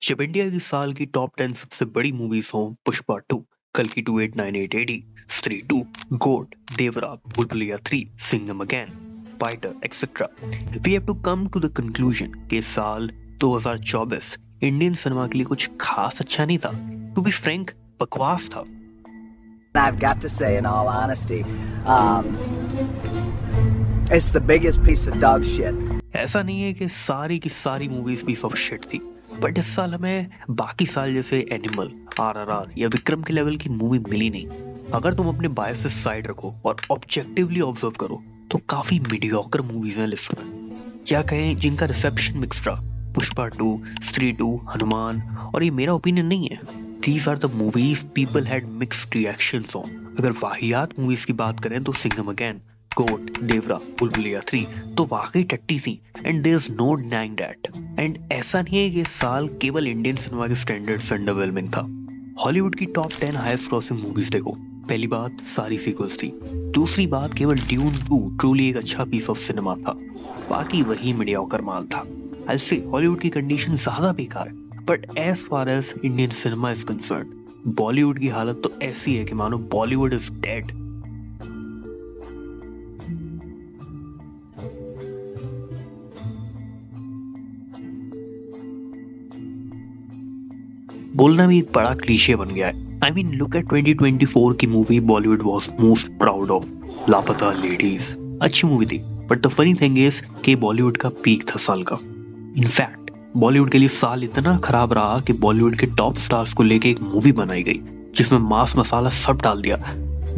जब इंडिया की साल की टॉप 10 सबसे बड़ी मूवीज हों पुष्पा 2, कल्कि 2898 AD, स्त्री 2, GOAT, Devara, Bhool Bhulaiyaa 3, Singham Again, Fighter etcetera, we have to come to the conclusion कि साल 2024 इंडियन सिनेमा के लिए कुछ खास अच्छा नहीं था। टू बी फ्रैंक, बकवास था। I've got to say, in all honesty, it's the biggest piece of dog shit. ऐसा नहीं है कि सारी की सारी मूवीज पीस ऑफ शिट थी, बट इस साल हमें बाकी साल जैसे एनिमल, RRR या विक्रम के लेवल की मूवी मिली नहीं। अगर तुम अपने बायसेस साइड रखो और ऑब्जेक्टिवली ऑब्जर्व करो तो काफी मीडियोकर मूवीज हैं लिस्ट में, या कहें जिनका रिसेप्शन मिक्स्ड रहा। पुष्पा 2, स्त्री 2, हनुमान, और ये मेरा ओपिनियन नहीं है, these are the movies people had mixed reactions on. अगर वाहियात मूवीज की बात करें तो सिंघम अगेन, गोट, देवरा, भूल भुलैया 3 तो वाकई टट्टी सी, and there is no denying that. And ऐसा नहीं है कि इस साल केवल इंडियन सिनेमा के स्टैंडर्ड से अंडरवेलमिंग था। हॉलीवुड की टॉप 10 हाईएस्ट क्रॉसिंग मूवीज देखो। पहली बात, सारी सीक्वल्स थी। दूसरी बात, केवल ड्यून 2 ट्रूली एक अच्छा पीस ऑफ सिनेमा था, बाकी वही मीडियोकर माल था। आई से हॉलीवुड की कंडीशन ज्यादा बेकार है, but as far as Indian cinema is concern, Bollywood की हालत तो ऐसी है कि मानो बॉलीवुड इज डेड। बोलना भी एक बड़ा क्लीशे बन गया है। आई मीन लुक एट 2024 की movie Bollywood was most proud of, लापता लेडीज। अच्छी मूवी थी, but the funny thing is कि बॉलीवुड का पीक था साल का। इनफैक्ट बॉलीवुड के लिए साल इतना खराब रहा कि बॉलीवुड के टॉप स्टार्स को लेके एक मूवी बनाई गई जिसमें मांस मसाला सब डाल दिया,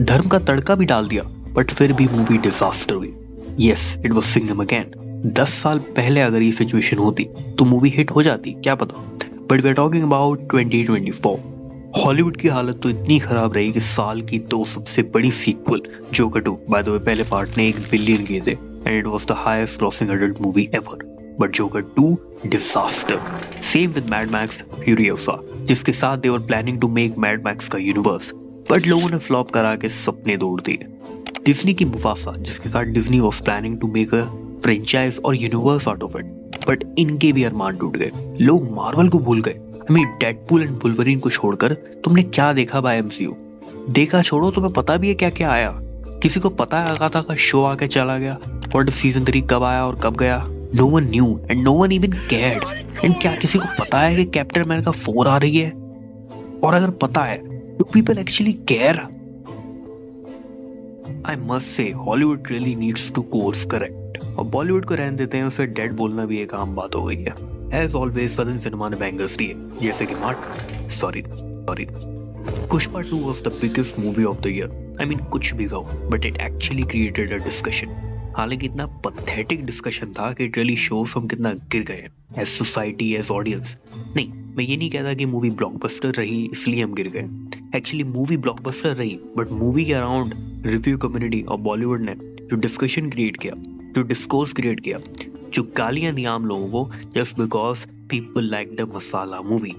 धर्म का तड़का भी डाल दिया, बट फिर भी मूवी डिजास्टर हुई। Yes, it was Singham again. 10 साल पहले अगर ये सिचुएशन होती तो मूवी हिट हो जाती, क्या पता। But we are talking about 2024। Hollywood की हालत तो इतनी खराब रही कि साल की 2 सबसे बड़ी sequel, Joker 2, by the way पहले पार्ट ने 1 बिलियन किए थे and it was the highest grossing adult movie ever, but Joker 2 disaster. Same with Mad Max Furiosa, जिसके साथ they were planning to make Mad Max का universe, but लोगों ने flop करा के सपने तोड़ दिए। डिज्नी की मुफासा, जिसके साथ Disney was planning to make a franchise और universe out of it, but इनके भी अरमान टूट गए। लोग मार्वल को भूल गए। I mean Deadpool and Wolverine को छोड़कर तुमने क्या देखा बाय MCU? देखा छोड़ो, तुम्हें पता भी है क्या क्या आया? किसी को पता है अगाथा का शो आके चला गया? व्हाट इफ सीजन 3 कब आया और कब गया? No one knew and no one even cared. And क्या किसी को पता है कि कैप्टन अमेरिका 4 आ रही है? और अगर पता है तो people actually care? I must say Hollywood really needs to course correct, और बॉलीवुड को रहने देते हैं, उसे डेड बोलना भी एक आम बात हो गई है। एज ऑलवेज सदर्न सिनेमा ने बैंगर्स दिए, जैसे कि sorry Pushpa 2 was the biggest movie of the year. I mean कुछ भी कहो, but it actually created a discussion. हालांकि इतना पथेटिक डिस्कशन था कि it really shows हम कितना गिर गए हैं as society, as audience. नहीं, मैं ये नहीं कहता कि मूवी ब्लॉकबस्टर रही इसलिए हम गिर गए। एक्चुअली मूवी ब्लॉकबस्टर रही, बट मूवी के अराउंड रिव्यू कम्युनिटी और बॉलीवुड ने जो डिस्कशन क्रिएट किया, जो डिस्कोर्स क्रिएट किया, जो गालियां दी आम लोगों को just because people like the masala movie,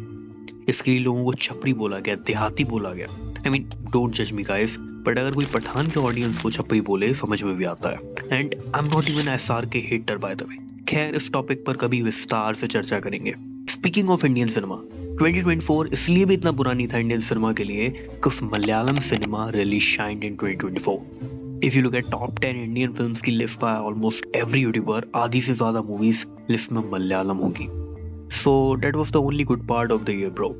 इसके लिए लोगों को छपरी बोला गया, देहाती बोला गया। आई मीन डोंट जज मी गाइस, बट अगर कोई पठान के ऑडियंस को छपरी बोले समझ में भी आता है। And I am not even SRK hater by the way. खैर, इस टॉपिक पर कभी विस्तार से चर्चा करेंगे। स्पीकिंग ऑफ इंडियन सिनेमा, 2024 इसलिए भी इतना बुरा नहीं था इंडियन सिनेमा के लिए कि Malayalam cinema really shined in 2024। If you look at top 10 Indian films की list by almost every YouTuber, आधी से ज्यादा मूवीज लिस्ट में मलयालम होगी। So that was the only good part of the year, bro.